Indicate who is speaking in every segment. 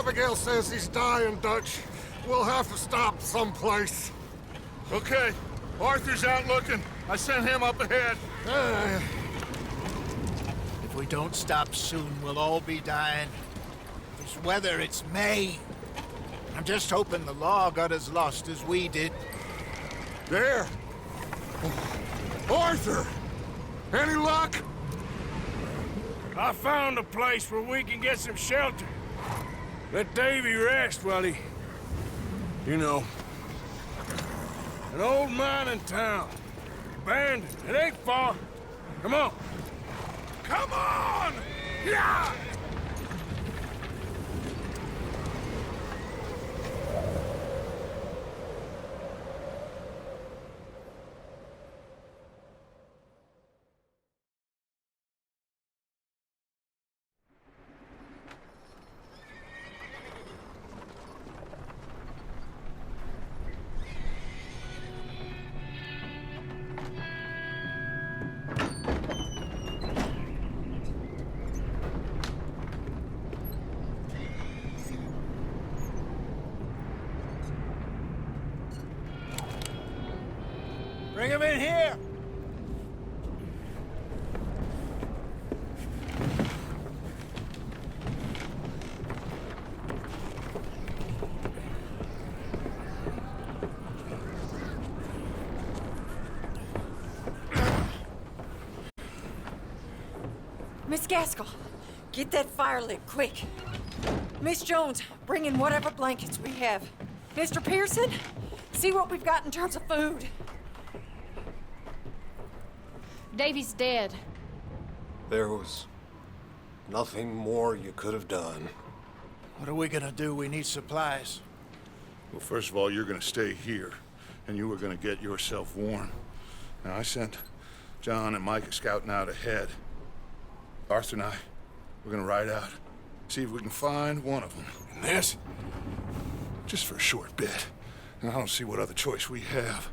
Speaker 1: Abigail says he's dying, Dutch. We'll have to stop someplace.
Speaker 2: Okay. Arthur's out looking. I sent him up ahead.
Speaker 3: If we don't stop soon, we'll all be dying. This weather, it's May. I'm just hoping the law got as lost as we did.
Speaker 1: There! Arthur! Any luck?
Speaker 4: I found a place where we can get some shelter. Let Davy rest while he... You know. An old mining town. Abandoned. It ain't far. Come on. Come on! Yeah!
Speaker 3: Bring him in here!
Speaker 5: Miss Gaskell, get that fire lit, quick. Miss Jones, bring in whatever blankets we have. Mr. Pearson, see what we've got in terms of food.
Speaker 6: Davy's dead.
Speaker 1: There was nothing more you could have done.
Speaker 3: What are we gonna do? We need supplies.
Speaker 2: Well, first of all, you're gonna stay here, and you were gonna get yourself warm. Now, I sent John and Micah scouting out ahead. Arthur and I, we're gonna ride out, see if we can find one of them. And this, just for a short bit. And I don't see what other choice we have.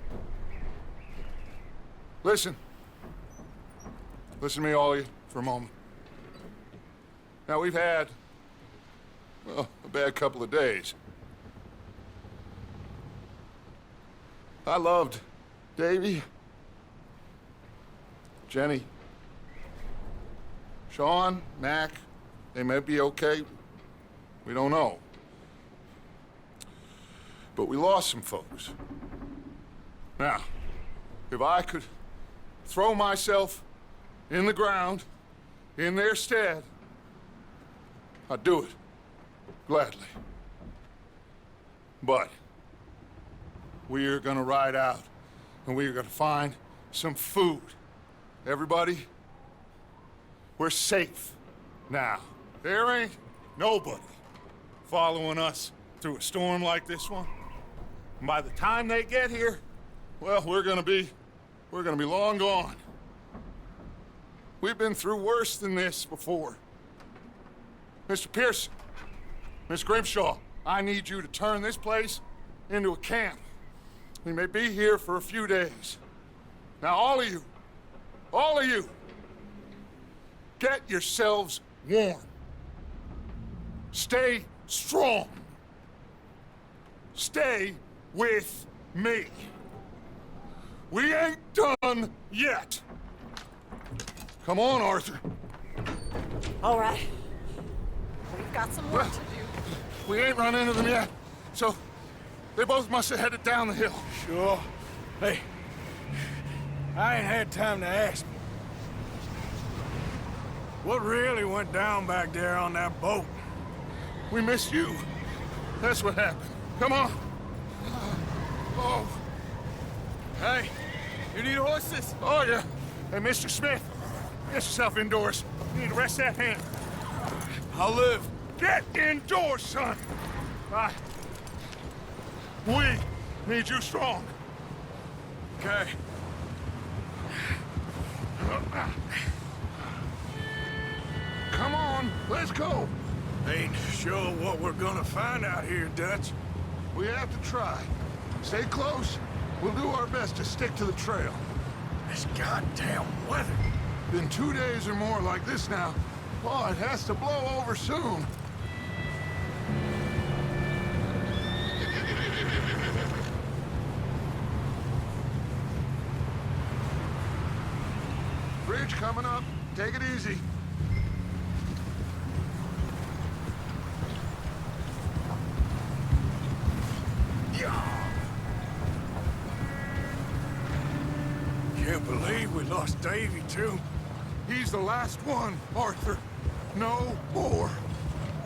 Speaker 2: Listen. Listen to me, all of you, for a moment. Now, we've had, well, a bad couple of days. I loved Davy, Jenny, Sean, Mac. They may be okay. We don't know. But we lost some folks. Now, if I could throw myself in the ground, in their stead, I'd do it, gladly. But we are gonna ride out, and we are gonna find some food. Everybody, we're safe now. There ain't nobody following us through a storm like this one. And by the time they get here, well, we're gonna be long gone. We've been through worse than this before. Mr. Pearson, Miss Grimshaw, I need you to turn this place into a camp. We may be here for a few days. Now, all of you, get yourselves warm. Stay strong. Stay with me. We ain't done yet. Come on, Arthur.
Speaker 5: All right. We've got some work to do.
Speaker 2: We ain't run into them yet, so they both must have headed down the hill.
Speaker 4: Sure. Hey, I ain't had time to ask. What really went down back there on that boat?
Speaker 2: We missed you. That's what happened. Come on. Oh.
Speaker 4: Hey, you need horses?
Speaker 2: Oh, yeah. Hey, Mr. Smith, get yourself indoors. You need to rest that hand.
Speaker 4: I'll live.
Speaker 2: Get indoors, son. We need you strong.
Speaker 4: Okay.
Speaker 2: Come on, let's go.
Speaker 4: Ain't sure what we're gonna find out here, Dutch.
Speaker 2: We have to try. Stay close. We'll do our best to stick to the trail.
Speaker 4: This goddamn weather.
Speaker 2: Been 2 days or more like this now. Oh, it has to blow over soon. bridge coming up. Take it easy.
Speaker 4: Can't believe we lost Davy, too.
Speaker 2: He's the last one, Arthur. No more.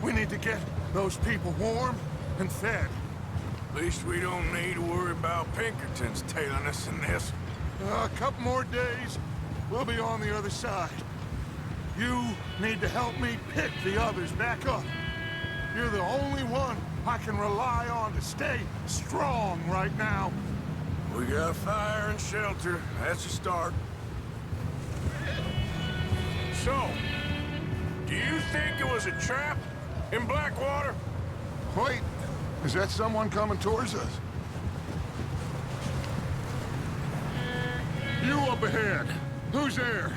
Speaker 2: We need to get those people warm and fed.
Speaker 4: At least we don't need to worry about Pinkertons tailing us in this.
Speaker 2: A couple more days, we'll be on the other side. You need to help me pick the others back up. You're the only one I can rely on to stay strong right now.
Speaker 4: We got fire and shelter. That's a start. So, do you think it was a trap in Blackwater?
Speaker 2: Wait, is that someone coming towards us? You up ahead. Who's there?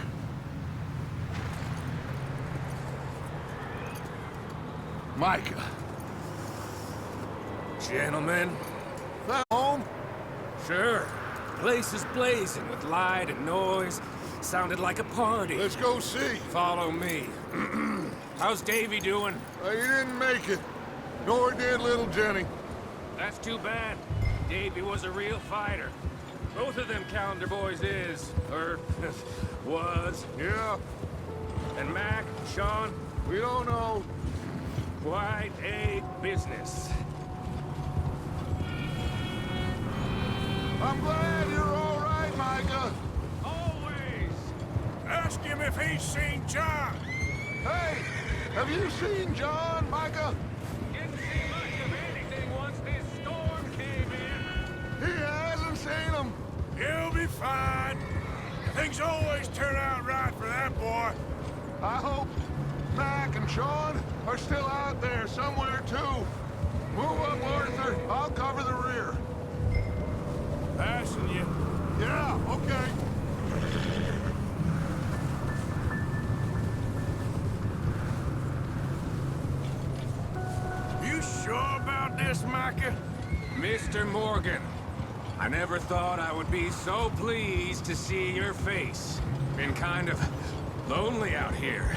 Speaker 2: Micah.
Speaker 4: Gentlemen?
Speaker 2: Home?
Speaker 7: Sure. Place is blazing with light and noise. Sounded like a party.
Speaker 2: Let's go see.
Speaker 7: Follow me. How's Davy doing?
Speaker 2: He didn't make it. Nor did little Jenny.
Speaker 7: That's too bad. Davy was a real fighter. Both of them calendar boys is, or was.
Speaker 2: Yeah,
Speaker 7: And Mac, Sean,
Speaker 2: we don't know.
Speaker 7: quite a business.
Speaker 2: I'm glad you're all right, Micah.
Speaker 7: Always!
Speaker 4: Ask him if he's seen John.
Speaker 2: Hey, have you seen John, Micah?
Speaker 7: Didn't see much of anything once this storm came in.
Speaker 2: He hasn't seen him.
Speaker 4: He'll be fine. Things always turn out right for that boy.
Speaker 2: I hope Mac and Sean are still out there somewhere, too. Move up, Arthur. I'll cover the rear.
Speaker 4: Passing you.
Speaker 2: Yeah, okay.
Speaker 4: You sure about this, Micah?
Speaker 7: Mr. Morgan, I never thought I would be so pleased to see your face. Been kind of lonely out here.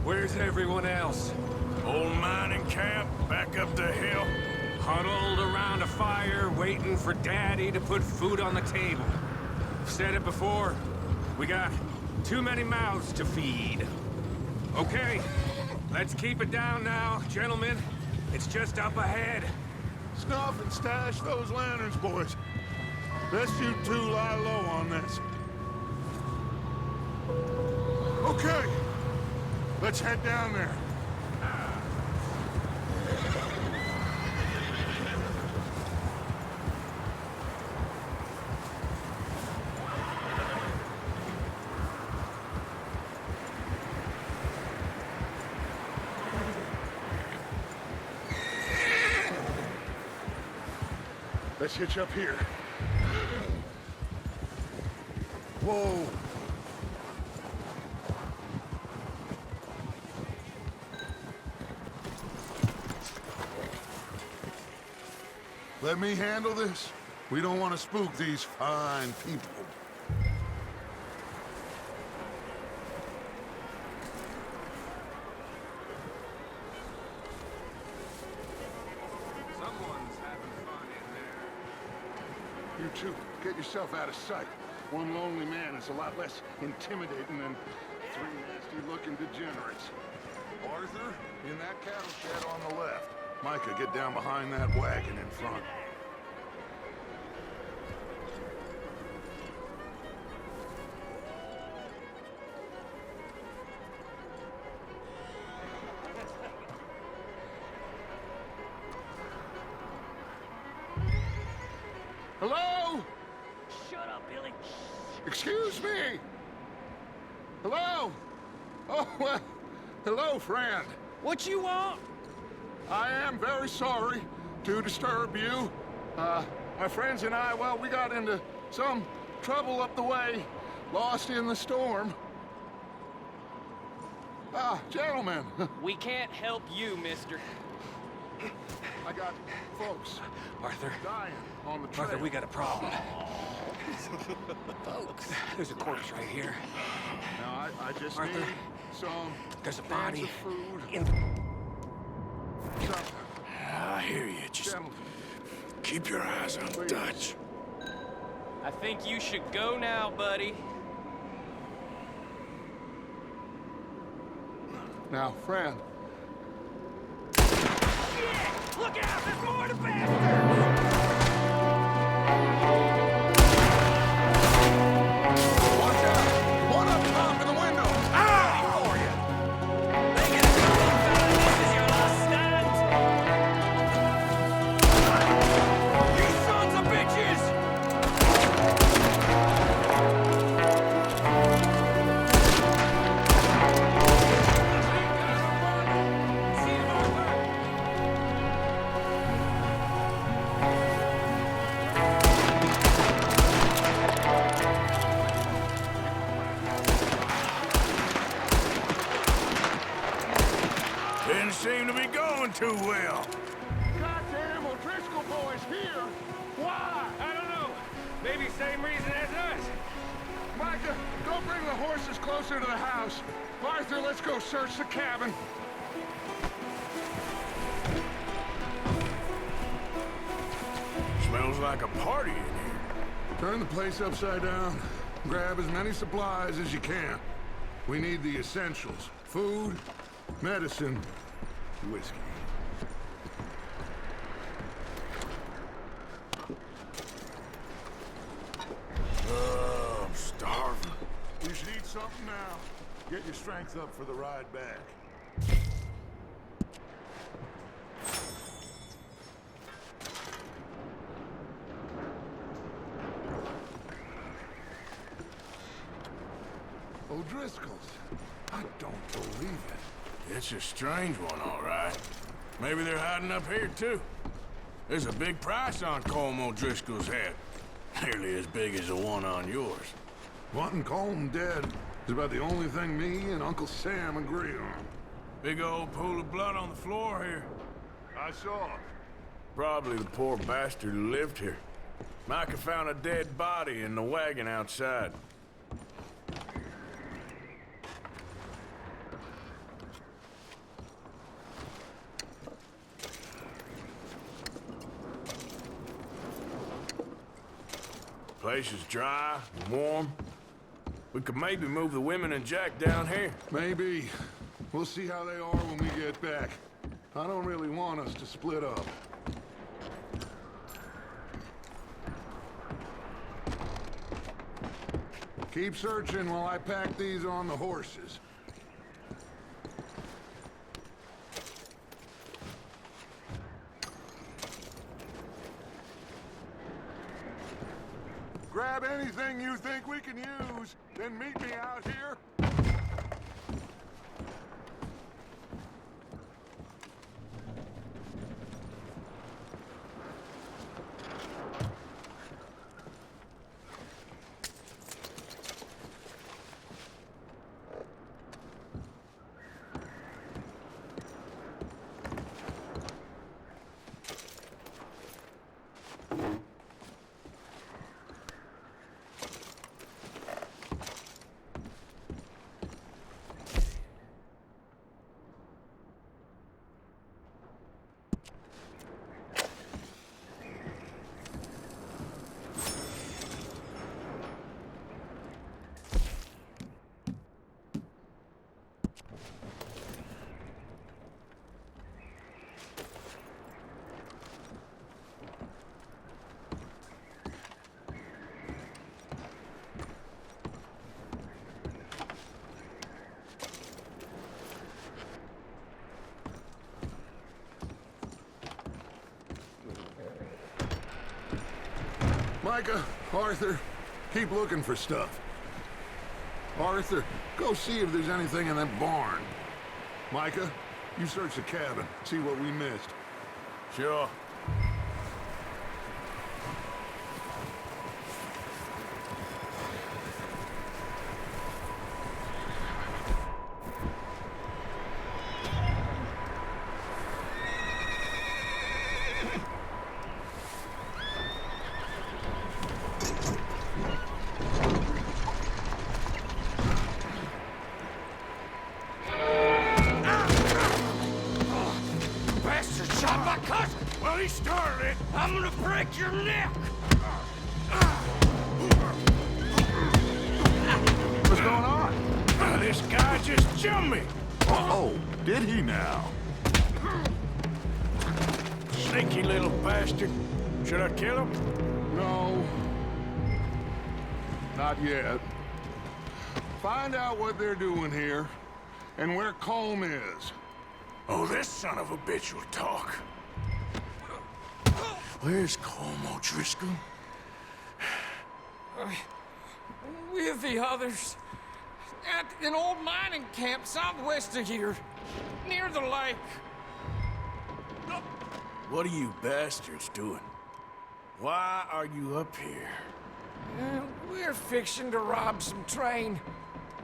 Speaker 7: Where's everyone else?
Speaker 4: Old mining camp back up the hill.
Speaker 7: Huddled around a fire, waiting for Daddy to put food on the table. I've said it before, we got too many mouths to feed. Okay, let's keep it down now, gentlemen. It's just up ahead.
Speaker 2: Snuff and stash those lanterns, boys. Best you two lie low on this. Okay, let's head down there. Let's hitch up here. Whoa. Let me handle this. We don't want to spook these fine people.
Speaker 7: Someone's having fun in there.
Speaker 2: You two, get yourself out of sight. One lonely man is a lot less intimidating than three nasty-looking degenerates. Arthur, in that cattle shed on the left. Micah, get down behind that wagon in front. Hello?
Speaker 8: Shut up, Billy.
Speaker 2: Excuse me? Hello? Oh, well, hello, friend.
Speaker 8: What you want?
Speaker 2: I am very sorry to disturb you. My friends and I, well, we got into some trouble up the way, lost in the storm. Gentlemen,
Speaker 8: We can't help you, mister.
Speaker 2: I got folks
Speaker 7: Arthur,
Speaker 2: dying on the trail.
Speaker 7: Arthur, we got a problem. Folks, there's a corpse right here.
Speaker 2: Now, I just
Speaker 7: Arthur,
Speaker 2: need some
Speaker 7: there's a
Speaker 2: cans
Speaker 7: body
Speaker 2: of food.
Speaker 7: in...
Speaker 2: Something.
Speaker 4: I hear you. Just
Speaker 2: Gentlemen,
Speaker 4: keep your eyes on
Speaker 2: Please.
Speaker 4: Dutch.
Speaker 8: I think you should go now, buddy.
Speaker 2: now, friend.
Speaker 8: Yeah! Look out! There's more to bastard!
Speaker 2: Watch out! One up top in the window!
Speaker 8: Ready for you. Make it a couple, fella. This is your last stand. You sons of bitches! See you, Arthur.
Speaker 4: Didn't seem to be going too well.
Speaker 2: Goddamn O'Driscoll boys here! Why?
Speaker 7: I don't know. Maybe same reason as us.
Speaker 2: Micah, go bring the horses closer to the house. Arthur, let's go search the cabin.
Speaker 4: Smells like a party in here.
Speaker 2: Turn the place upside down. Grab as many supplies as you can. We need the essentials. Food, medicine, whiskey.
Speaker 4: Oh, I'm starving.
Speaker 2: You should eat something now. Get your strength up for the ride back. O'Driscoll's. I don't believe it.
Speaker 4: It's a strange one, all right. Maybe they're hiding up here, too. There's a big price on Colm O'Driscoll's head. Nearly as big as the one on yours.
Speaker 2: Wanting Colm dead is about the only thing me and Uncle Sam agree on.
Speaker 4: Big old pool of blood on the floor here.
Speaker 2: I saw.
Speaker 4: Probably the poor bastard who lived here. Micah found a dead body in the wagon outside. Place is dry and warm. We could maybe move the women and Jack down here.
Speaker 2: Maybe. We'll see how they are when we get back. I don't really want us to split up. Keep searching while I pack these on the horses. Grab anything you think we can use, then meet me out here. Micah, Arthur, keep looking for stuff. Arthur, go see if there's anything in that barn. Micah, you search the cabin, see what we missed.
Speaker 4: Sure. Well, he started it. I'm gonna break your neck.
Speaker 2: What's going on?
Speaker 4: This guy just jumped me.
Speaker 2: Oh, did he now?
Speaker 4: Sneaky little bastard. Should I kill him?
Speaker 2: No. Not yet. Find out what they're doing here and where Colm is.
Speaker 4: Oh, this son of a bitch will talk. Where's Colm O'Driscoll?
Speaker 9: With the others. At an old mining camp southwest of here. Near the lake.
Speaker 4: What are you bastards doing? Why are you up here?
Speaker 9: We're fixing to rob some train.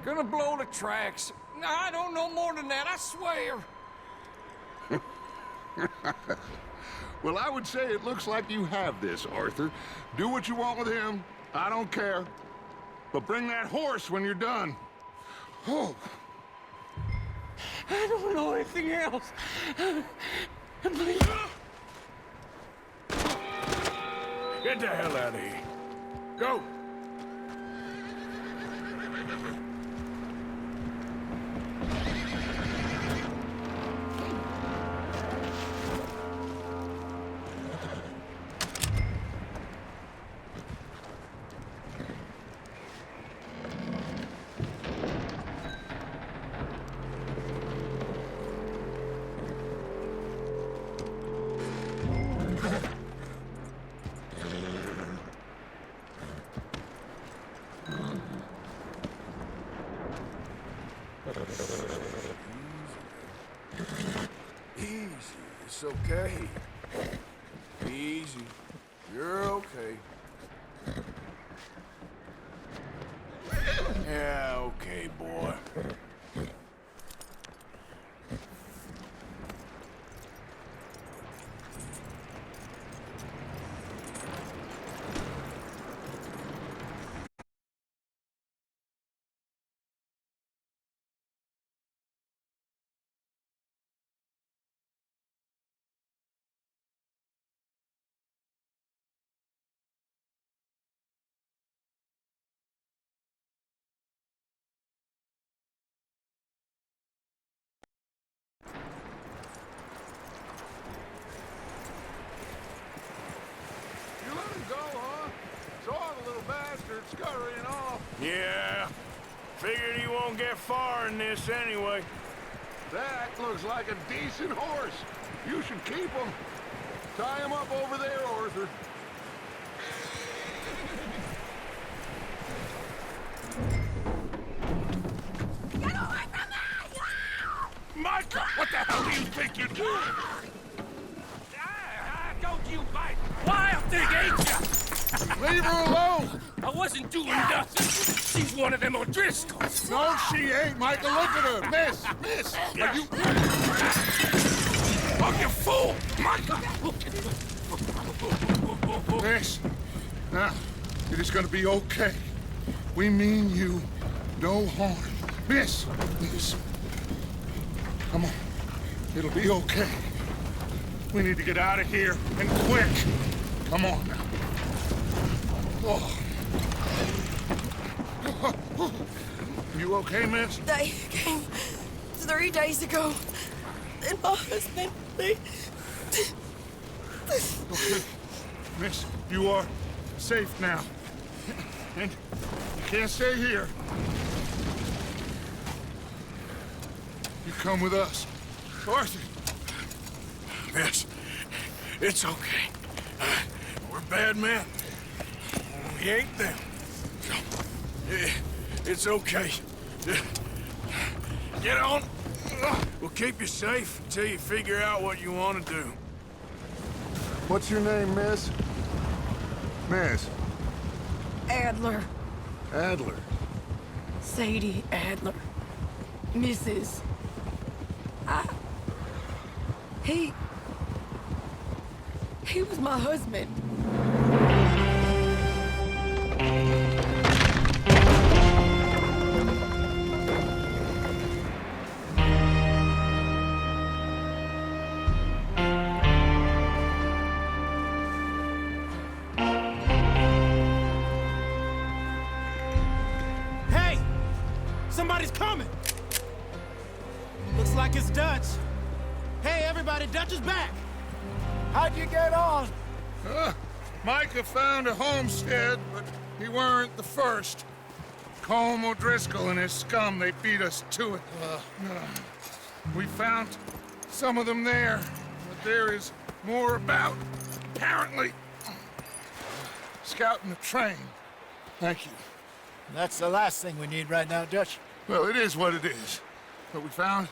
Speaker 9: Gonna blow the tracks. I don't know more than that, I swear.
Speaker 2: Well, I would say it looks like you have this, Arthur. Do what you want with him. I don't care. But bring that horse when you're done. Oh.
Speaker 9: I don't know anything else. Please.
Speaker 4: Get the hell out of here. Go. Easy. It's okay. Easy. You're okay. Yeah, okay, boy.
Speaker 2: You let him go, huh? Saw the little bastard scurrying off.
Speaker 4: Yeah. Figured he won't get far in this anyway.
Speaker 2: That looks like a decent horse. You should keep him. Tie him up over there, Arthur.
Speaker 4: Micah, what the hell do you think you're doing?
Speaker 7: Don't you bite! Wild thing, ain't ya?
Speaker 2: Leave her alone!
Speaker 7: I wasn't doing nothing. She's one of them O'Driscolls.
Speaker 2: No, she ain't, Michael. Look at her. Miss, are you...
Speaker 4: Oh, you fool! Micah!
Speaker 2: Miss, now, it is gonna be okay. We mean you no harm. Miss. Come on. It'll be okay. We need to get out of here, and quick. Come on now. Oh. You okay, miss?
Speaker 5: They came 3 days ago. And my husband, they...
Speaker 2: Okay. Miss, you are safe now. And you can't stay here. You come with us. Arthur!
Speaker 4: Miss, it's okay. We're bad men. We ain't them. So, it's okay. Get on. We'll keep you safe until you figure out what you want to do.
Speaker 2: What's your name, miss? Miss?
Speaker 5: Adler.
Speaker 2: Adler.
Speaker 5: Sadie Adler. Mrs. He was my husband.
Speaker 10: somebody's coming! Looks like it's Dutch. Hey, everybody, Dutch is back!
Speaker 3: How'd you get on?
Speaker 2: Micah found a homestead, but he weren't the first. Colm O'Driscoll and his scum, they beat us to it. We found some of them there, but there is more about, apparently. Scouting the train. Thank you.
Speaker 3: That's the last thing we need right now, Dutch.
Speaker 2: Well, it is what it is. But we found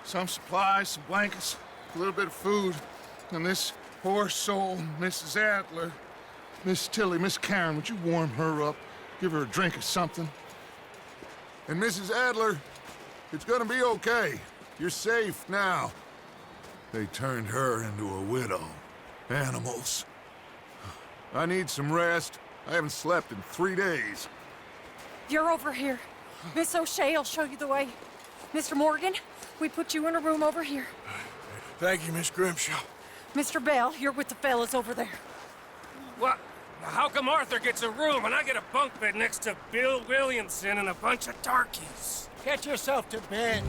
Speaker 2: some supplies, some blankets, a little bit of food, and this poor soul, Mrs. Adler. Miss Tilly, Miss Karen, would you warm her up? Give her a drink or something? And Mrs. Adler, it's gonna be okay. You're safe now. They turned her into a widow. Animals. I need some rest. I haven't slept in 3 days.
Speaker 5: You're over here. Miss O'Shea will show you the way. Mr. Morgan, we put you in a room over here.
Speaker 4: Thank you, Miss Grimshaw.
Speaker 5: Mr. Bell, you're with the fellas over there.
Speaker 7: What? How come Arthur gets a room and I get a bunk bed next to Bill Williamson and a bunch of darkies?
Speaker 3: Get yourself to bed.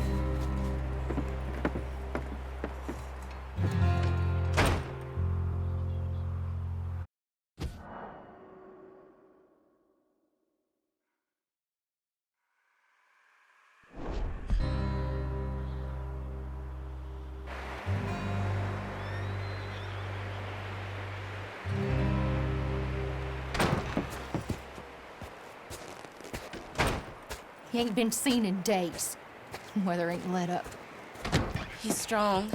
Speaker 6: He ain't been seen in days. Weather ain't let up.
Speaker 11: He's strong,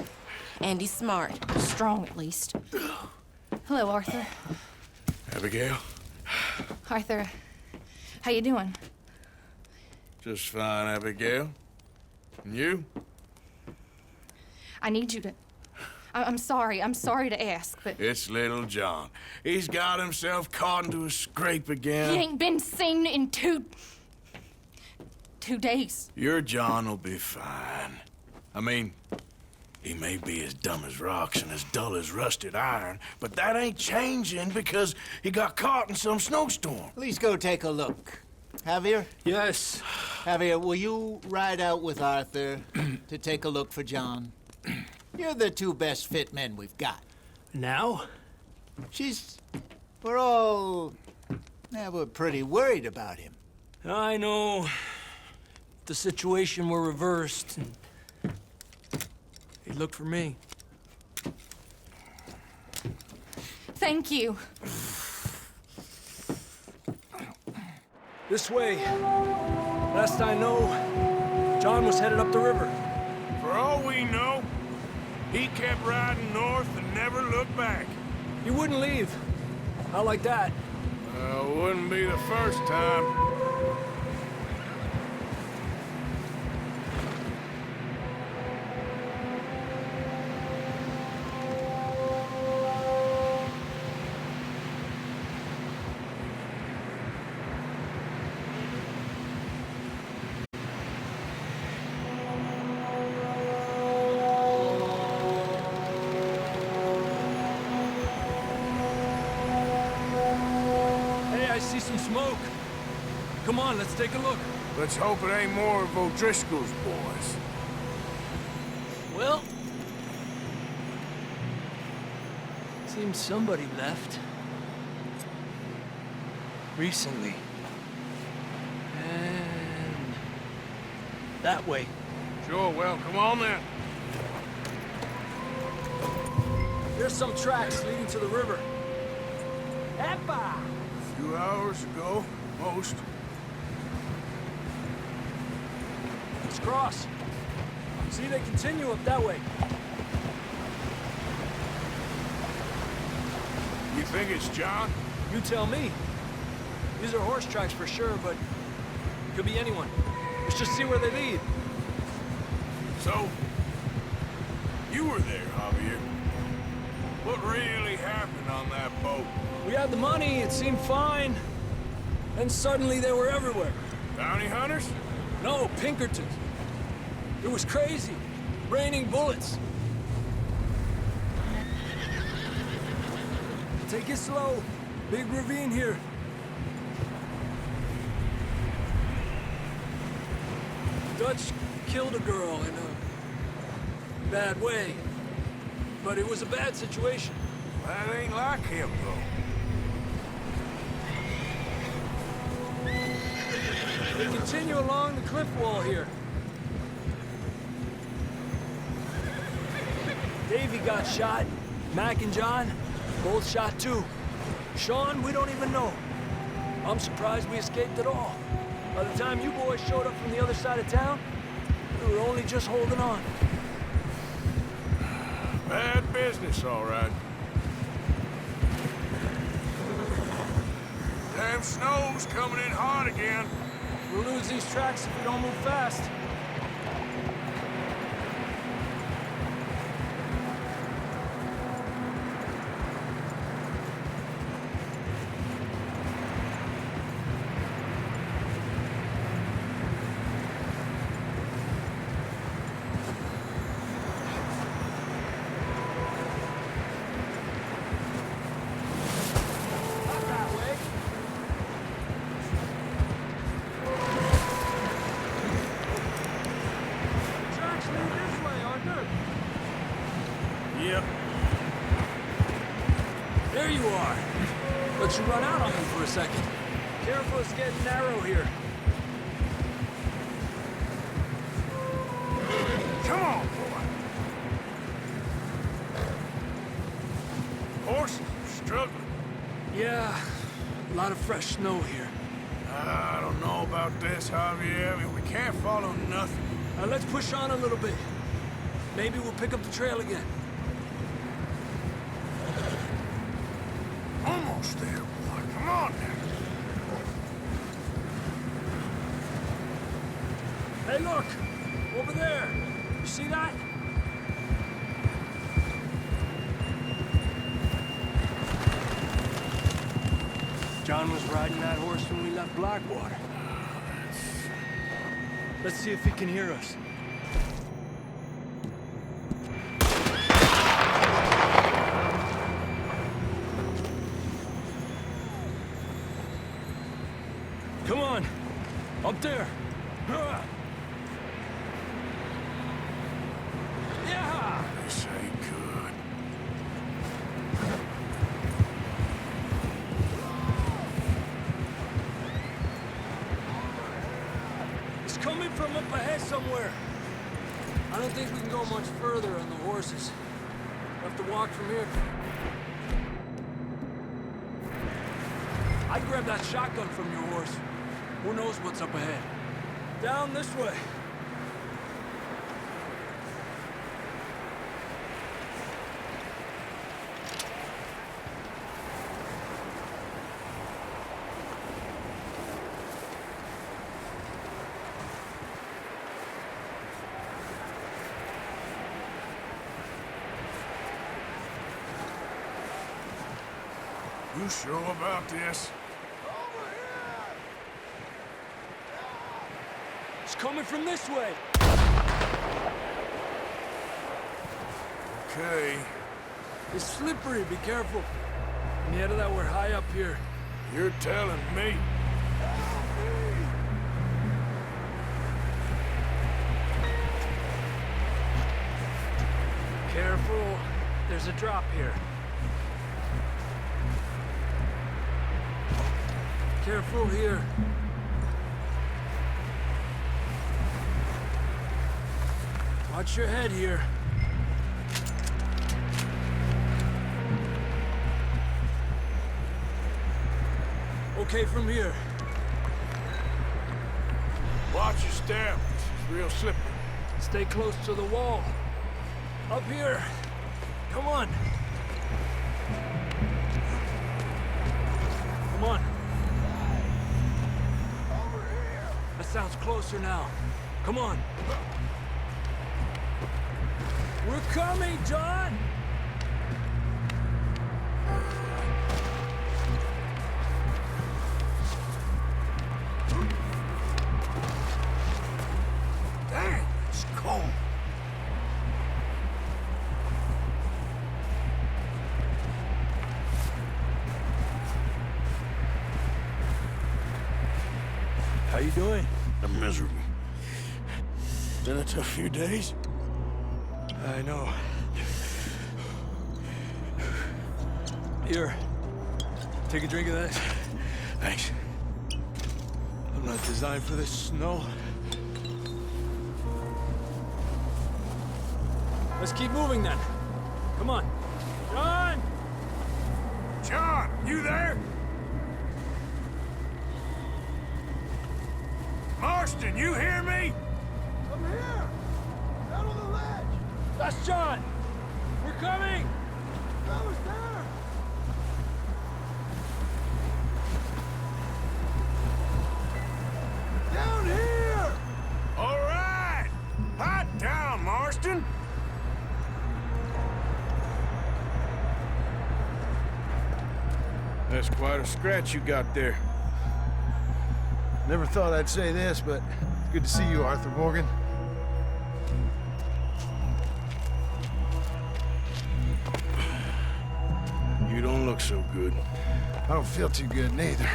Speaker 11: and he's smart.
Speaker 6: Strong, at least. Hello, Arthur.
Speaker 4: Abigail?
Speaker 6: Arthur, how you doing?
Speaker 4: Just fine, Abigail. And you?
Speaker 6: I need you to... I'm sorry to ask, but...
Speaker 4: It's little John. He's got himself caught into a scrape again.
Speaker 6: He ain't been seen in 2 days.
Speaker 4: Your John will be fine. I mean, he may be as dumb as rocks and as dull as rusted iron, but that ain't changing because he got caught in some snowstorm.
Speaker 3: Please go take a look. Javier?
Speaker 10: Yes.
Speaker 3: Javier, will you ride out with Arthur to take a look for John? You're the 2 best fit men we've got.
Speaker 10: Now?
Speaker 3: We're pretty worried about him.
Speaker 10: I know. The situation were reversed, and he looked for me.
Speaker 6: Thank you.
Speaker 10: This way. Last I know, John was headed up the river.
Speaker 4: For all we know, he kept riding north and never looked back.
Speaker 10: He wouldn't leave. Not like that.
Speaker 4: Wouldn't be the first time.
Speaker 10: I see some smoke. Come on, let's take a look.
Speaker 4: Let's hope it ain't more of O'Driscoll's boys.
Speaker 10: Well, seems somebody left. Recently. And that way.
Speaker 4: Sure, well, come on then.
Speaker 10: There's some tracks leading to the river. Eppa!
Speaker 4: A few hours ago, most.
Speaker 10: Let's cross. See, they continue up that way.
Speaker 4: You think it's John?
Speaker 10: You tell me. These are horse tracks for sure, but could be anyone. Let's just see where they lead.
Speaker 4: So, you were there, Javier. What really happened on that boat?
Speaker 10: We had the money, it seemed fine. Then suddenly they were everywhere.
Speaker 4: Bounty hunters?
Speaker 10: No, Pinkertons. It was crazy. Raining bullets. Take it slow. Big ravine here. Dutch killed a girl in a bad way. But it was a bad situation.
Speaker 4: That ain't like him, though.
Speaker 10: We continue along the cliff wall here. Davey got shot. Mac and John, both shot too. Sean, we don't even know. I'm surprised we escaped at all. By the time you boys showed up from the other side of town, we were only just holding on.
Speaker 4: Bad business, all right. Damn snow's coming in hard again.
Speaker 10: We'll lose these tracks if we don't move fast.
Speaker 4: Yep.
Speaker 10: There you are. Let you run out on me for a second. Careful, it's getting narrow here.
Speaker 4: Come on, boy. Horses are struggling.
Speaker 10: Yeah, a lot of fresh snow here.
Speaker 4: I don't know about this, Javier. I mean, we can't follow nothing.
Speaker 10: Let's push on a little bit. Maybe we'll pick up the trail again.
Speaker 4: Almost there, boy. Come on now.
Speaker 10: Hey, look! Over there! You see that? John was riding that horse when we left Blackwater. Let's see if he can hear us. Come on! Up there! Yeah!
Speaker 4: This ain't good.
Speaker 10: It's coming from up ahead somewhere. I don't think we can go much further on the horses. We'll have to walk from here. I'd grab that shotgun from your horse. Who knows what's up ahead? Down this way.
Speaker 4: You sure about this?
Speaker 10: It's coming from this way.
Speaker 4: Okay.
Speaker 10: It's slippery, be careful. Yeah, that we're high up here.
Speaker 4: You're telling me.
Speaker 10: Careful. There's a drop here. Careful here. Watch your head here. Okay from here.
Speaker 4: Watch your step. This is real slippery.
Speaker 10: Stay close to the wall. Up here. Come on. Come on. That sounds closer now. Come on. We're coming, John!
Speaker 4: Dang, it's cold.
Speaker 10: How you doing?
Speaker 4: I'm miserable. Been a tough few days.
Speaker 10: I know. Here, take a drink of that.
Speaker 4: Thanks. I'm not designed for this snow.
Speaker 10: Let's keep moving then. Come on. John!
Speaker 4: John, you there? Marston, you hear me?
Speaker 3: I'm here! Out on the ledge!
Speaker 10: That's John! We're coming!
Speaker 3: Fellas there! Down here!
Speaker 4: All right! Hot down, Marston! That's quite a scratch you got there.
Speaker 12: Never thought I'd say this, but it's good to see you, Arthur Morgan.
Speaker 4: You don't look so good.
Speaker 12: I don't feel too good neither.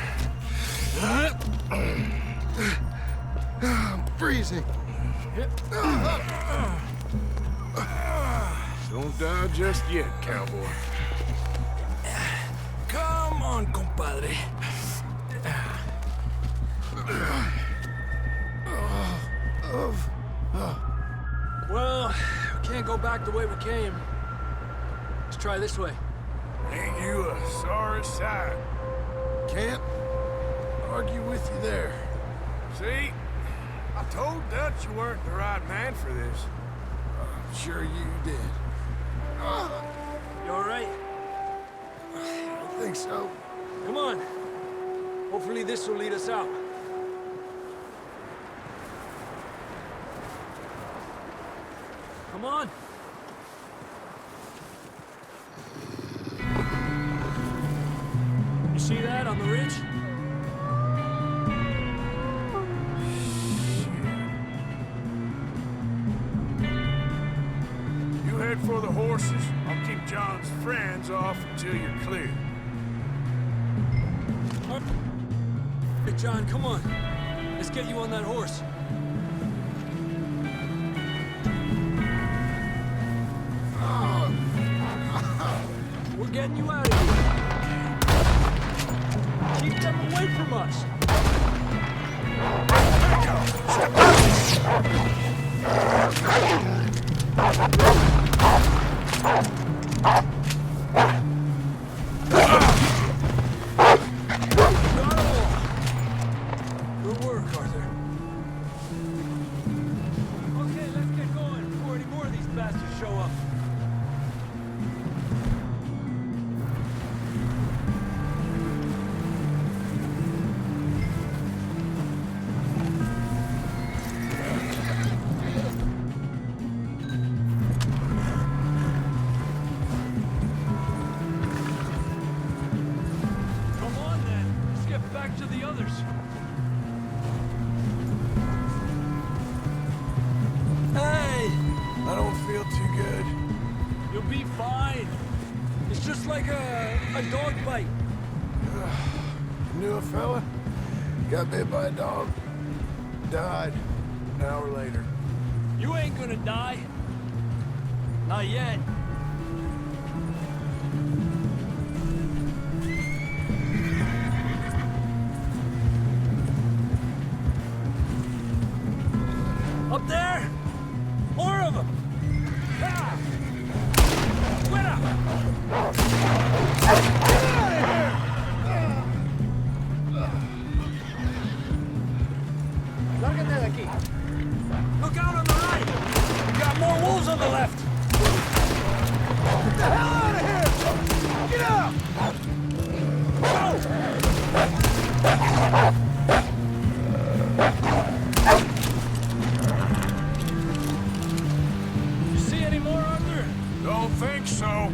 Speaker 12: I'm freezing.
Speaker 4: Don't die just yet, cowboy.
Speaker 10: Come on, compadre. Well, we can't go back the way we came. Let's try this way.
Speaker 4: Ain't you a sorry sight?
Speaker 12: Can't argue with you there.
Speaker 4: See? I told Dutch you weren't the right man for this.
Speaker 12: I'm sure you did.
Speaker 10: You all right?
Speaker 12: I don't think so.
Speaker 10: Come on. Hopefully this will lead us out. Come on. You see that on the ridge?
Speaker 4: You head for the horses. I'll keep John's friends off until you're clear.
Speaker 10: Hey, John, come on. Let's get you on that horse. We're getting you out of here. Keep them away from us. Good work, Arthur. Okay, let's get going before any more of these bastards show up. Come on, then. Let's get back to the others. Hey!
Speaker 12: I don't feel too good.
Speaker 10: You'll be fine. It's just like a dog bite.
Speaker 12: Knew a fella? Got bit by a dog. Died an hour later.
Speaker 10: You ain't gonna die. Not yet. Up there! More of them! Ah! Fuera! Lárgate de aquí. Look out on the right! We got more wolves on the left!
Speaker 3: Get the hell out of here! Get out!
Speaker 10: You see any more, Arthur?
Speaker 4: Don't think so.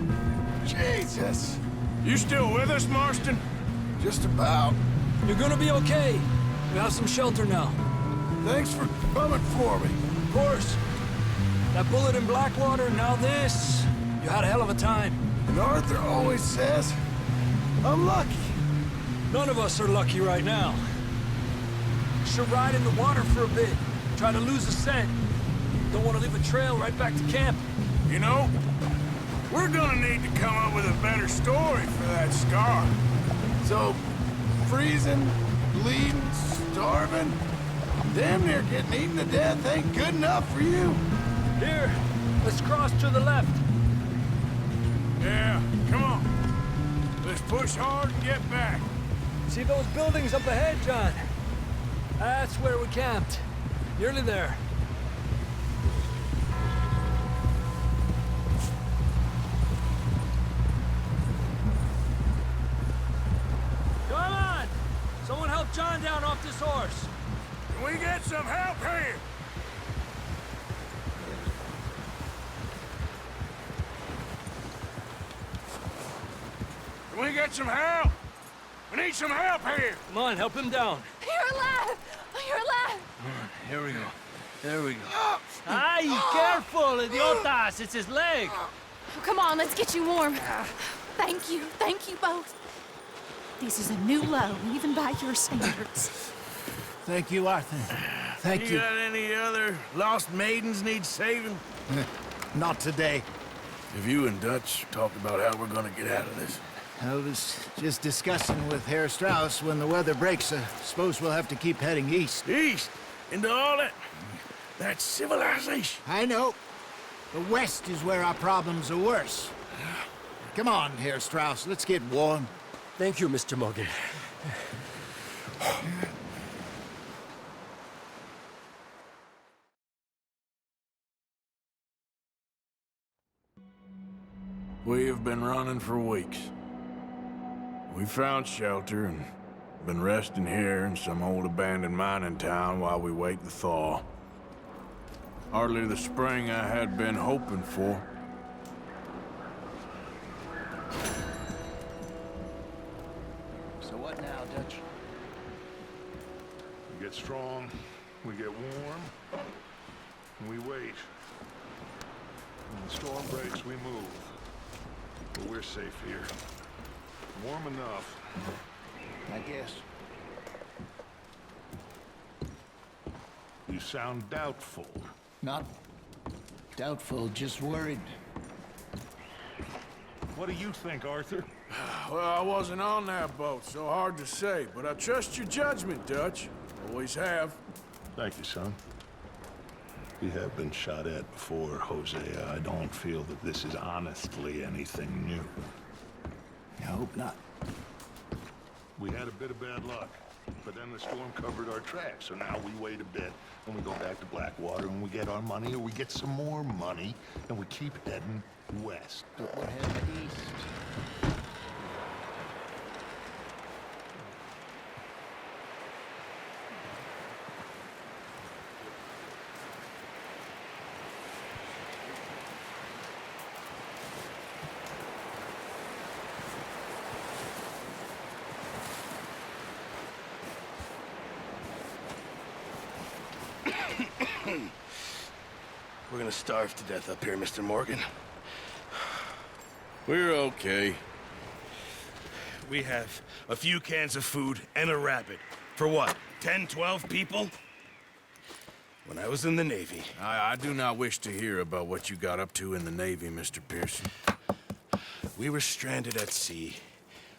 Speaker 12: Jesus!
Speaker 4: You still with us, Marston?
Speaker 12: Just about.
Speaker 10: You're gonna be okay. We have some shelter now.
Speaker 12: Thanks for coming for me.
Speaker 10: Of course. That bullet in Blackwater, now this. You had a hell of a time.
Speaker 12: And Arthur always says, I'm lucky.
Speaker 10: None of us are lucky right now. Should ride in the water for a bit. Try to lose a scent. Don't want to leave a trail right back to camp.
Speaker 4: You know, we're gonna need to come up with a better story for that scar.
Speaker 12: So, freezing, bleeding, starving, damn near getting eaten to death ain't good enough for you.
Speaker 10: Here, let's cross to the left.
Speaker 4: Yeah, come on. Let's push hard and get back.
Speaker 10: See those buildings up ahead, John? That's where we camped. Nearly there. Come on! Someone help John down off this horse.
Speaker 4: Can we get some help here? Can we get some help? We need some help here.
Speaker 10: Come on, help him down.
Speaker 6: You're alive! You're alive!
Speaker 10: Here we go. There we go. Ay, careful, idiotas! It's his leg.
Speaker 6: Oh, come on, let's get you warm. Thank you both. This is a new low, even by your standards.
Speaker 3: Thank you, Arthur. Thank you.
Speaker 4: Got any other lost maidens need saving?
Speaker 3: Not today.
Speaker 12: Have you and Dutch talked about how we're gonna get out of this?
Speaker 3: I was just discussing with Herr Strauss when the weather breaks. I suppose we'll have to keep heading east.
Speaker 4: East? Into all that... That's civilization.
Speaker 3: I know. The west is where our problems are worse. Come on, Herr Strauss, let's get warm.
Speaker 10: Thank you, Mr. Morgan.
Speaker 12: We have been running for weeks. We found shelter and been resting here in some old abandoned mining town while we wait the thaw. Hardly the spring I had been hoping for.
Speaker 3: So what now, Dutch?
Speaker 2: We get strong, we get warm, and we wait. When the storm breaks, we move. But we're safe here. Warm enough.
Speaker 3: I guess.
Speaker 2: You sound doubtful.
Speaker 3: Not doubtful, just worried.
Speaker 2: What do you think, Arthur?
Speaker 4: Well, I wasn't on that boat, so hard to say. But I trust your judgment, Dutch. Always have.
Speaker 2: Thank you, son. We have been shot at before, Hosea. I don't feel that this is honestly anything new.
Speaker 3: I hope not.
Speaker 2: We had a bit of bad luck, but then the storm covered our tracks, so now we wait a bit, and we go back to Blackwater, and we get our money, or we get some more money, and we keep heading west.
Speaker 3: But we're heading east.
Speaker 4: We're gonna starve to death up here, Mr. Morgan.
Speaker 12: We're okay.
Speaker 4: We have a few cans of food and a rabbit. For what, 10, 12 people? When I was in the Navy...
Speaker 12: I do not wish to hear about what you got up to in the Navy, Mr. Pearson.
Speaker 4: We were stranded at sea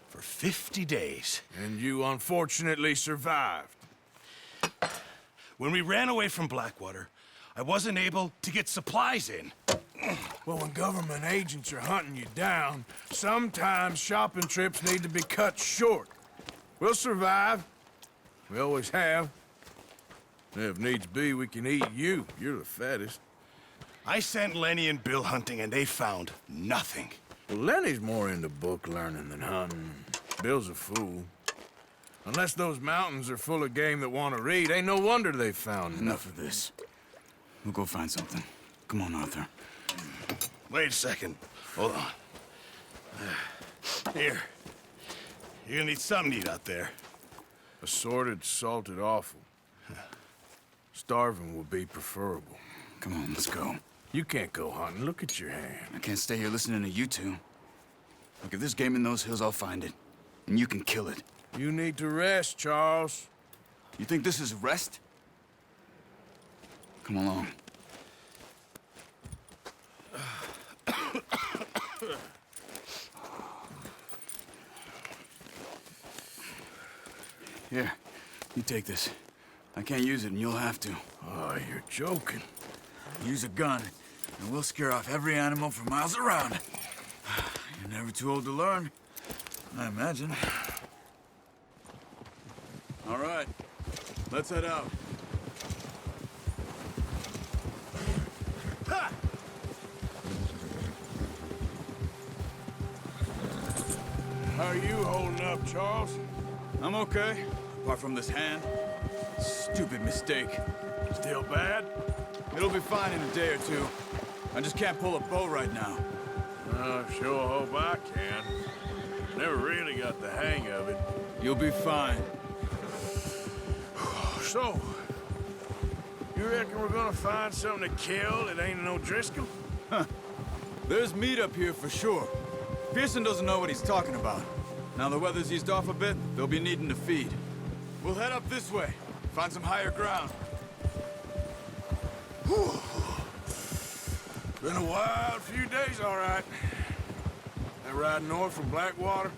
Speaker 4: for 50 days.
Speaker 12: And you unfortunately survived.
Speaker 4: When we ran away from Blackwater, I wasn't able to get supplies in.
Speaker 13: Well, when government agents are hunting you down, sometimes shopping trips need to be cut short. We'll survive. We always have.
Speaker 12: If needs be, we can eat you. You're the fattest.
Speaker 4: I sent Lenny and Bill hunting, and they found nothing.
Speaker 12: Well, Lenny's more into book learning than hunting. Bill's a fool. Unless those mountains are full of game that want to read, ain't no wonder they found
Speaker 14: Enough of this. We'll go find something. Come on, Arthur.
Speaker 4: Wait a second. Hold on. Here. You're gonna need something to eat out there.
Speaker 12: Assorted, salted offal. Starving would be preferable.
Speaker 14: Come on, let's go.
Speaker 12: You can't go hunting. Look at your hand.
Speaker 14: I can't stay here listening to you two. Look, if there's game in those hills, I'll find it. And you can kill it.
Speaker 13: You need to rest, Charles.
Speaker 14: You think this is rest? Come along. Here, you take this. I can't use it, and you'll have to.
Speaker 13: Oh, you're joking.
Speaker 14: Use a gun, and we'll scare off every animal for miles around. You're never too old to learn, I imagine. All right, let's head out.
Speaker 13: Ha! How are you holding up, Charles?
Speaker 14: I'm okay, apart from this hand. Stupid mistake.
Speaker 13: Still bad?
Speaker 14: It'll be fine in a day or two. I just can't pull a bow right now.
Speaker 12: I sure hope I can. Never really got the hang of it.
Speaker 14: You'll be fine.
Speaker 12: So, you reckon we're gonna find something to kill that ain't no Driscoll?
Speaker 14: Huh. There's meat up here for sure. Pearson doesn't know what he's talking about. Now the weather's eased off a bit, they'll be needing to feed. We'll head up this way, find some higher ground.
Speaker 12: Whew. Been a wild few days, all right. That ride north from Blackwater,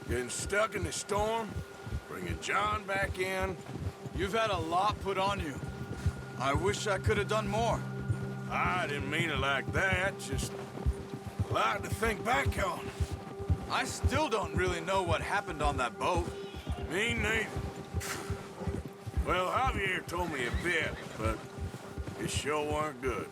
Speaker 12: getting stuck in the storm, bringing John back in.
Speaker 14: You've had a lot put on you. I wish I could have done more.
Speaker 12: I didn't mean it like that, just a lot to think back on.
Speaker 14: I still don't really know what happened on that boat.
Speaker 12: Me neither. Well, Javier told me a bit, but it sure weren't good.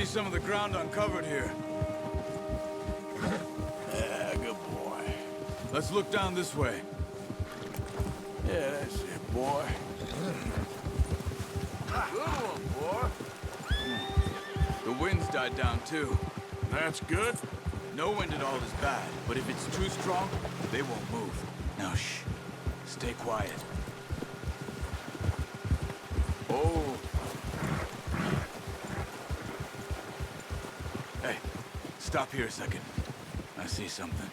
Speaker 14: Some of the ground uncovered here.
Speaker 12: Yeah, good boy.
Speaker 14: Let's look down this way.
Speaker 12: Yeah, that's it, boy. Good one, boy.
Speaker 14: The wind's died down, too.
Speaker 12: That's good.
Speaker 14: No wind at all is bad, but if it's too strong, they won't move. Now, shh. Stay quiet. Oh. Hey, stop here a second. I see something.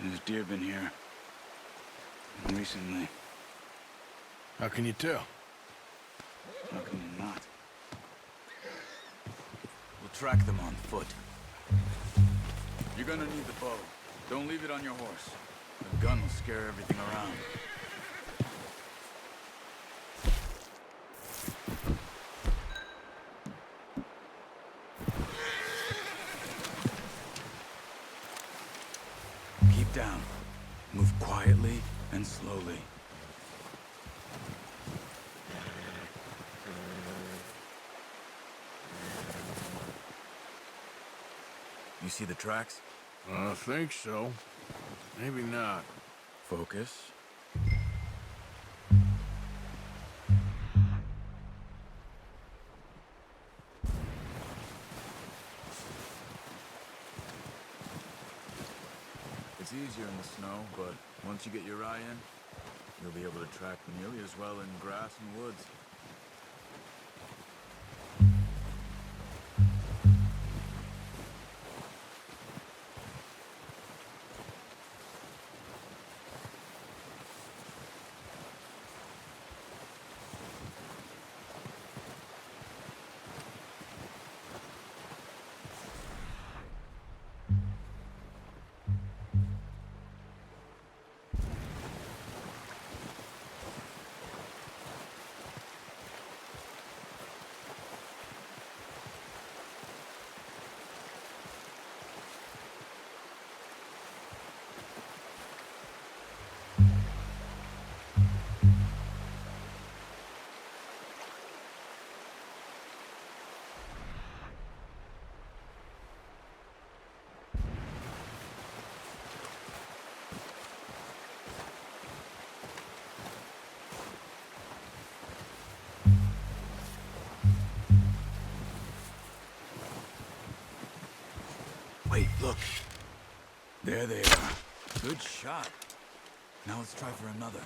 Speaker 14: There's deer been here. Recently.
Speaker 13: How can you tell?
Speaker 14: How can you not? We'll track them on foot. You're gonna need the bow. Don't leave it on your horse. The gun will scare everything around. Keep down. Move quietly and slowly. You see the tracks?
Speaker 12: I think so. Maybe not.
Speaker 14: Focus. It's easier in the snow, but once you get your eye in, you'll be able to track nearly as well in grass and woods. Wait, look. There they are. Good shot. Now let's try for another.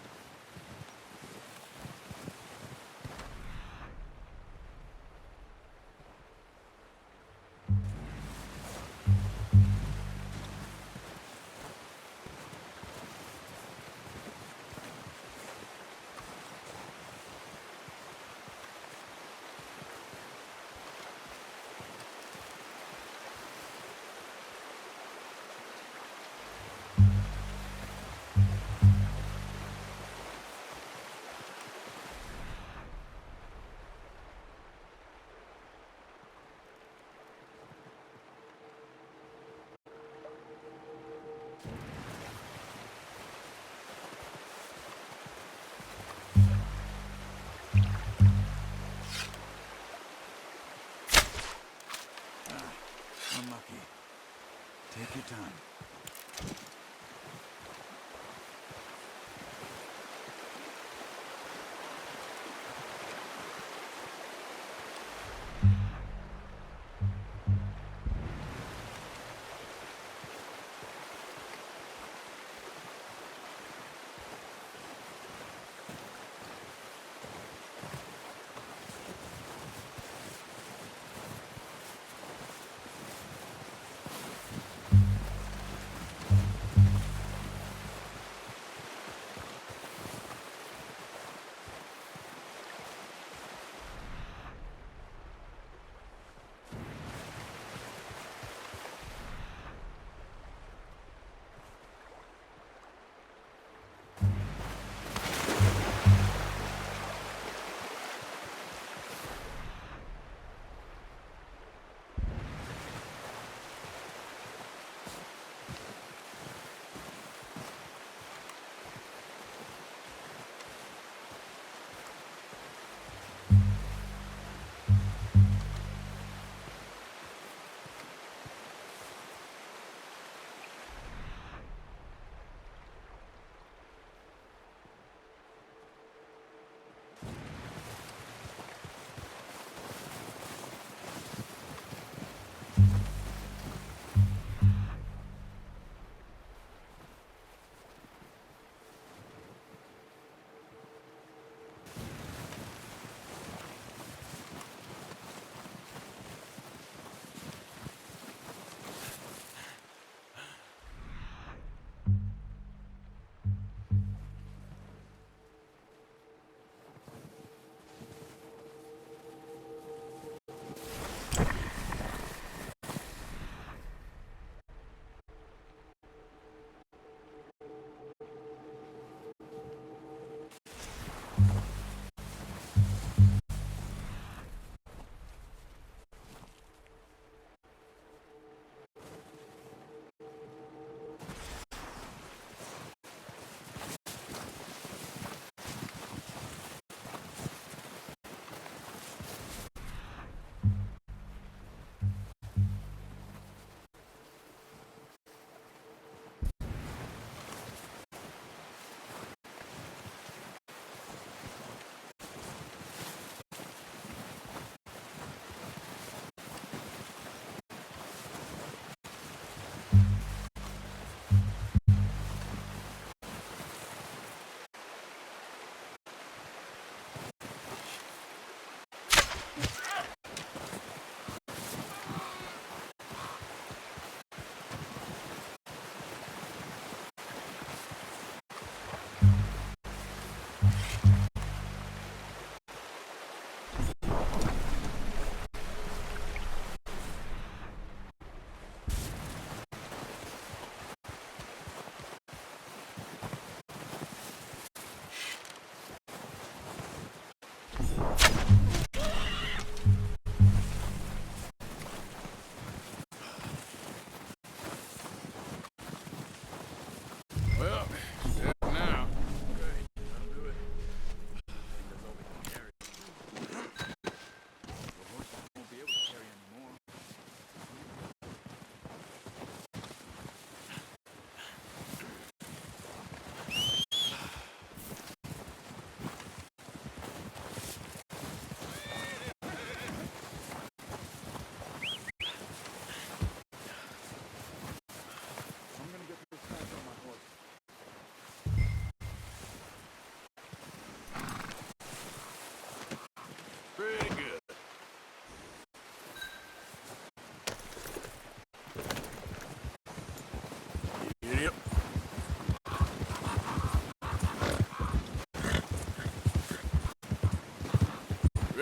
Speaker 14: Unlucky. Take your time.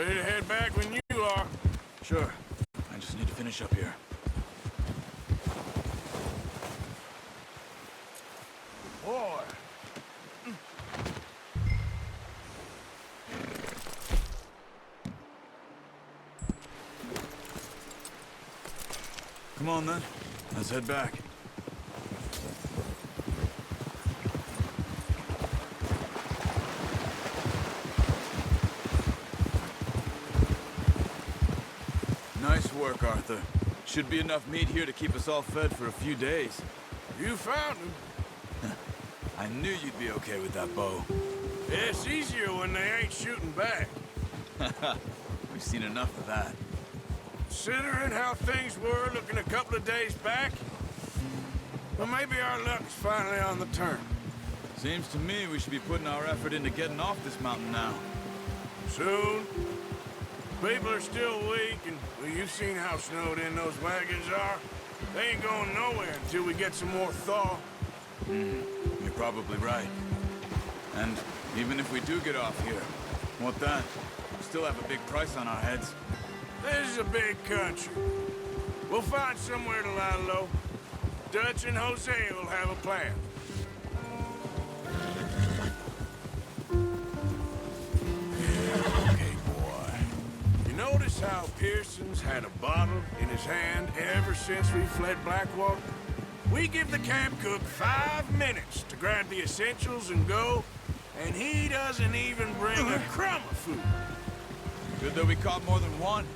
Speaker 4: Ready to head back when you are.
Speaker 14: Sure. I just need to finish up here.
Speaker 4: Boy.
Speaker 14: Come on, then. Let's head back. Nice work, Arthur. Should be enough meat here to keep us all fed for a few days.
Speaker 4: You found him.
Speaker 14: I knew you'd be okay with that bow.
Speaker 4: It's easier when they ain't shooting back.
Speaker 14: We've seen enough of that.
Speaker 4: Considering how things were looking a couple of days back, well, maybe our luck's finally on the turn.
Speaker 14: Seems to me we should be putting our effort into getting off this mountain now.
Speaker 4: Soon. People are still weak, and well, you've seen how snowed in those wagons are. They ain't going nowhere until we get some more thaw.
Speaker 14: You're probably right. And even if we do get off here, what then? We still have a big price on our heads.
Speaker 4: This is a big country. We'll find somewhere to lie low. Dutch and Hosea will have a plan. Okay, boy. You notice how Pearson's had a bottle in his hand ever since we fled Blackwater? We give the camp cook 5 minutes to grab the essentials and go, and he doesn't even bring a crumb of food.
Speaker 14: Good that we caught more than one.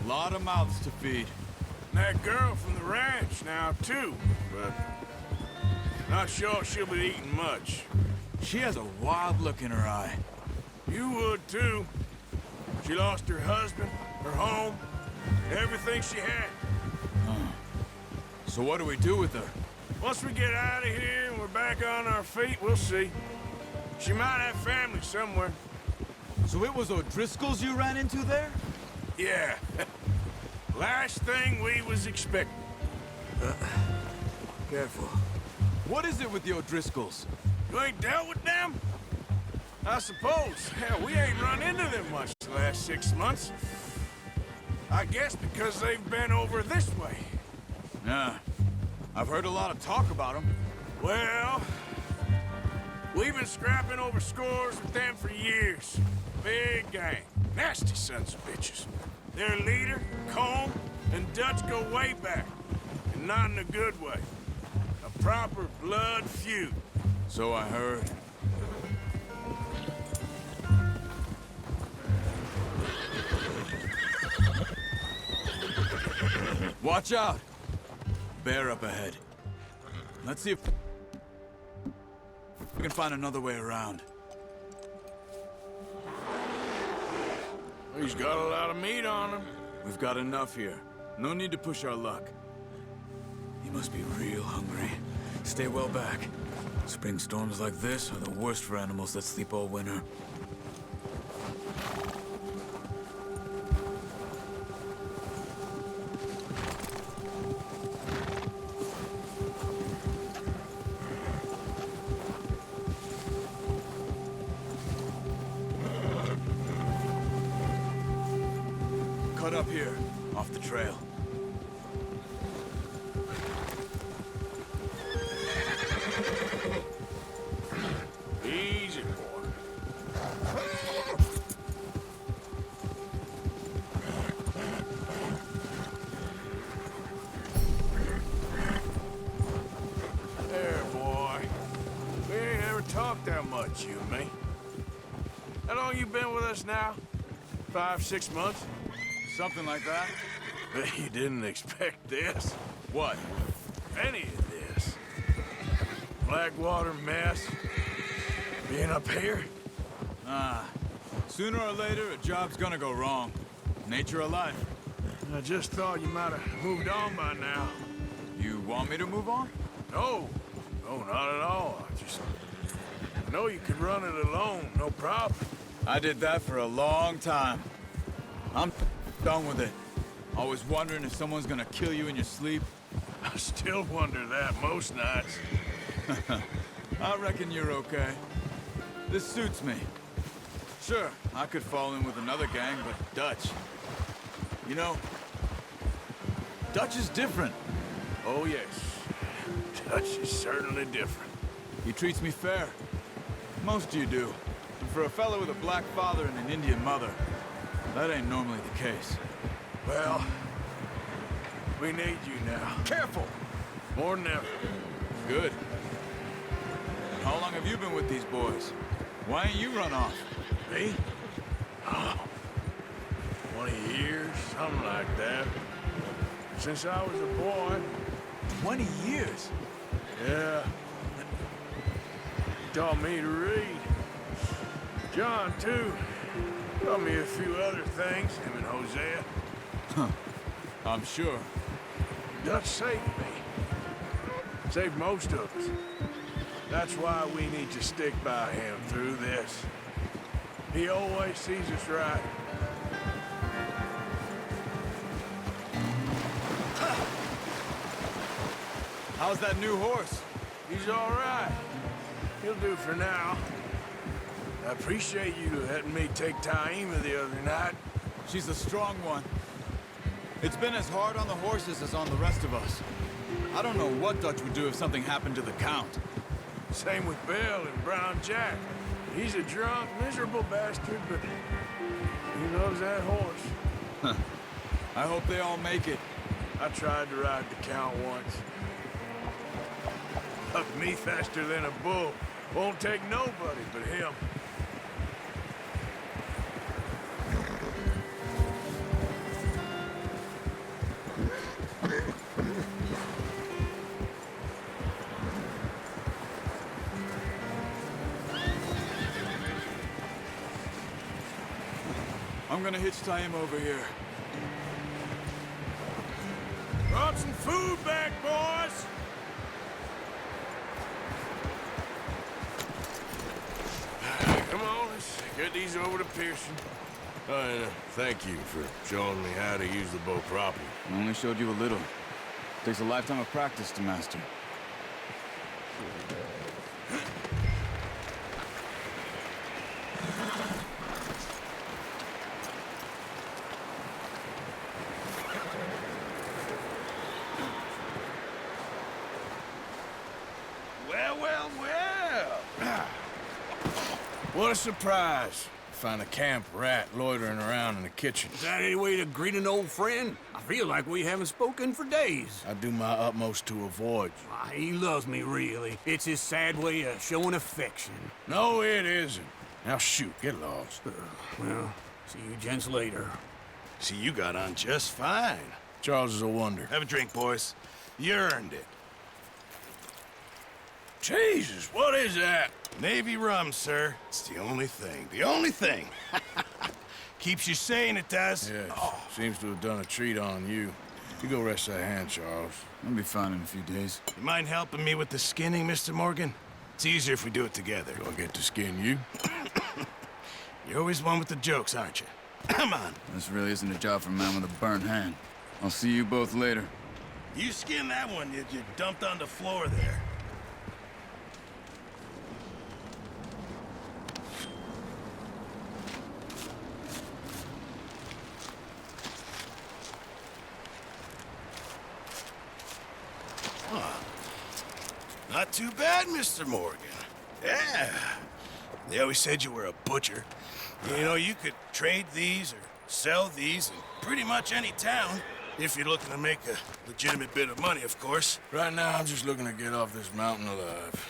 Speaker 14: A lot of mouths to feed.
Speaker 4: And that girl from the ranch now, too, but not sure she'll be eating much.
Speaker 14: She has a wild look in her eye.
Speaker 4: You would, too. She lost her husband, her home, everything she had.
Speaker 14: So what do we do with her?
Speaker 4: Once we get out of here and we're back on our feet, we'll see. She might have family somewhere.
Speaker 14: So it was O'Driscoll's you ran into there?
Speaker 4: Yeah. Last thing we was expecting.
Speaker 14: Careful. What is it with the O'Driscolls?
Speaker 4: You ain't dealt with them? I suppose. Hell, we ain't run into them much the last 6 months. I guess because they've been over this way.
Speaker 14: Yeah. I've heard a lot of talk about them.
Speaker 4: Well, we've been scrapping over scores with them for years. Big gang. Nasty sons of bitches. Their leader, Combe, and Dutch go way back. And not in a good way. A proper blood feud.
Speaker 14: So I heard. Watch out! Bear up ahead. Let's see if we can find another way around.
Speaker 4: He's got a lot of meat on him.
Speaker 14: We've got enough here. No need to push our luck. He must be real hungry. Stay well back. Spring storms like this are the worst for animals that sleep all winter. Cut up here, off the trail.
Speaker 4: Easy, boy. There, boy. We ain't ever talked that much, you and me. How long you been with us now? 5, 6 months?
Speaker 14: Something like that?
Speaker 4: Bet you didn't expect this.
Speaker 14: What?
Speaker 4: Any of this. Blackwater mess. Being up here.
Speaker 14: Sooner or later, a job's gonna go wrong. Nature of life.
Speaker 4: I just thought you might have moved on by now.
Speaker 14: You want me to move on?
Speaker 4: No. No, not at all. I know you could run it alone, no problem.
Speaker 14: I did that for a long time. I'm done with it. Always wondering if someone's gonna kill you in your sleep.
Speaker 4: I still wonder that most nights.
Speaker 14: I reckon you're okay. This suits me. Sure, I could fall in with another gang, but Dutch. You know, Dutch is different.
Speaker 12: Oh, yes. Dutch is certainly different.
Speaker 14: He treats me fair. Most of you do. And for a fellow with a black father and an Indian mother, that ain't normally the case.
Speaker 12: Well, we need you now.
Speaker 14: Careful!
Speaker 12: More than ever.
Speaker 14: Good. How long have you been with these boys? Why ain't you run off?
Speaker 12: Me? Oh, 20 years, something like that. Since I was a boy.
Speaker 14: 20 years?
Speaker 12: Yeah. Taught me to read. John, too. Taught me a few other things, him and Hosea.
Speaker 14: Huh. I'm sure.
Speaker 12: Dutch saved me. Saved most of us. That's why we need to stick by him through this. He always sees us right.
Speaker 14: How's that new horse?
Speaker 12: He's all right. He'll do for now. I appreciate you letting me take Taima the other night.
Speaker 14: She's a strong one. It's been as hard on the horses as on the rest of us. I don't know what Dutch would do if something happened to the Count.
Speaker 12: Same with Bill and Brown Jack. He's a drunk, miserable bastard, but he loves that horse.
Speaker 14: I hope they all make it.
Speaker 12: I tried to ride the Count once. Hucked me faster than a bull. Won't take nobody but him.
Speaker 14: I'm gonna hitch Taima over here.
Speaker 12: Brought some food back, boys! Come on, let's get these over to Pearson. And thank you for showing me how to use the bow properly.
Speaker 14: I only showed you a little. Takes a lifetime of practice to master.
Speaker 12: Well, well, well! What a surprise. Find a camp rat loitering around in the kitchen.
Speaker 4: Is that any way to greet an old friend? I feel like we haven't spoken for days.
Speaker 12: I do my utmost to avoid you.
Speaker 4: He loves me, really. It's his sad way of showing affection.
Speaker 12: No, it isn't. Now shoot, get lost.
Speaker 4: Well, see you gents later.
Speaker 15: See, you got on just fine.
Speaker 12: Charles is a wonder.
Speaker 15: Have a drink, boys. You earned it.
Speaker 12: Jesus, what is that?
Speaker 15: Navy rum, sir. It's the only thing. The only thing. Keeps you sane, it does.
Speaker 12: Yes, seems to have done a treat on you. You go rest that hand, Charles.
Speaker 14: I'll be fine in a few days.
Speaker 15: You mind helping me with the skinning, Mr. Morgan? It's easier if we do it together.
Speaker 12: Do I get to skin you?
Speaker 15: You're always one with the jokes, aren't you? Come on.
Speaker 14: This really isn't a job for a man with a burnt hand. I'll see you both later.
Speaker 15: You skin that one you dumped on the floor there. Not too bad, Mr. Morgan. Yeah. They always said you were a butcher. You know, you could trade these or sell these in pretty much any town. If you're looking to make a legitimate bit of money, of course.
Speaker 12: Right now, I'm just looking to get off this mountain alive.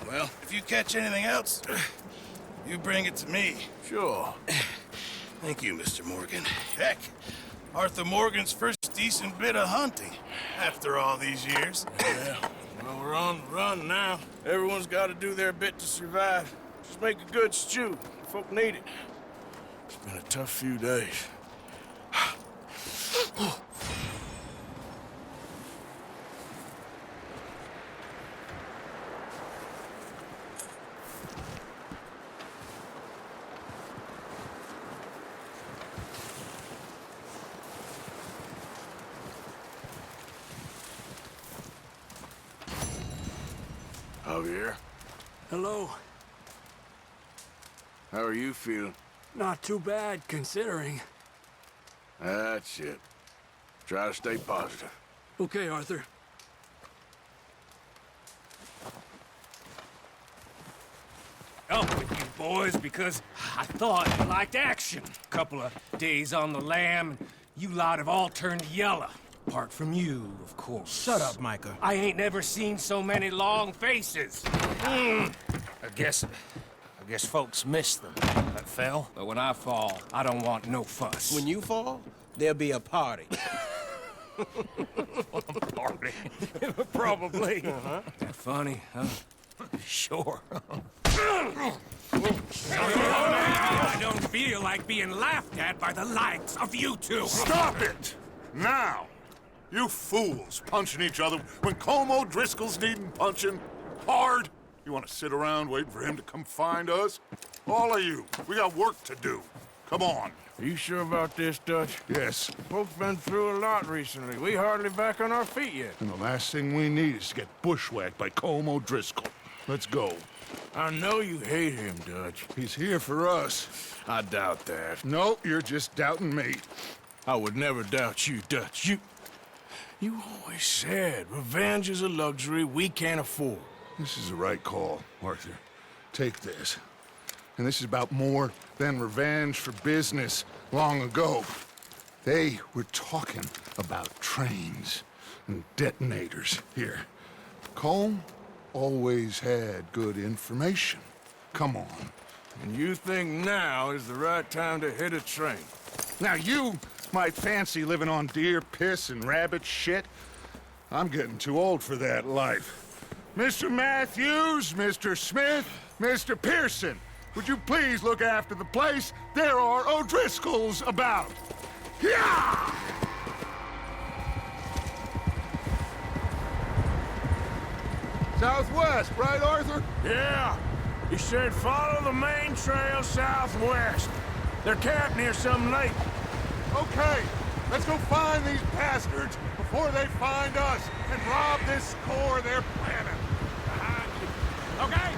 Speaker 15: Well, if you catch anything else, you bring it to me.
Speaker 12: Sure.
Speaker 15: Thank you, Mr. Morgan. Heck, Arthur Morgan's first decent bit of hunting after all these years.
Speaker 12: Yeah. Well, we're on the run now. Everyone's got to do their bit to survive. Just make a good stew. Folk need it. It's been a tough few days. Javier?
Speaker 4: Hello.
Speaker 12: How are you feeling?
Speaker 10: Not too bad, considering.
Speaker 12: That's it. Try to stay positive.
Speaker 10: Okay, Arthur.
Speaker 4: Up with you boys because I thought you liked action. Couple of days on the lam, and you lot have all turned yellow. Apart from you, of course.
Speaker 3: Shut up, Micah.
Speaker 4: I ain't never seen so many long faces. I guess folks miss them. That fell. But when I fall, I don't want no fuss.
Speaker 9: When you fall, there'll be a party.
Speaker 4: Party? Probably. That funny, huh? Sure. I don't feel like being laughed at by the likes of you two.
Speaker 2: Stop it! Now! You fools punching each other when Colm O'Driscoll's needing punching hard. You want to sit around waiting for him to come find us? All of you, we got work to do. Come on.
Speaker 12: Are you sure about this, Dutch?
Speaker 2: Yes.
Speaker 12: Folks been through a lot recently. We hardly back on our feet yet.
Speaker 2: And the last thing we need is to get bushwhacked by Colm O'Driscoll. Let's go.
Speaker 12: I know you hate him, Dutch.
Speaker 2: He's here for us.
Speaker 12: I doubt that.
Speaker 2: No, you're just doubting me.
Speaker 12: I would never doubt you, Dutch. You always said revenge is a luxury we can't afford.
Speaker 2: This is the right call, Arthur. Take this. And this is about more than revenge for business long ago. They were talking about trains and detonators here. Colm always had good information. Come on.
Speaker 12: And you think now is the right time to hit a train?
Speaker 2: Now you might fancy living on deer piss and rabbit shit. I'm getting too old for that life. Mr. Matthews, Mr. Smith, Mr. Pearson, would you please look after the place? There are O'Driscolls about. Yeah! Southwest, right, Arthur?
Speaker 12: Yeah. He said follow the main trail southwest. They're camped near some lake.
Speaker 2: Okay, let's go find these bastards before they find us and rob this core they're planning.
Speaker 4: Okay,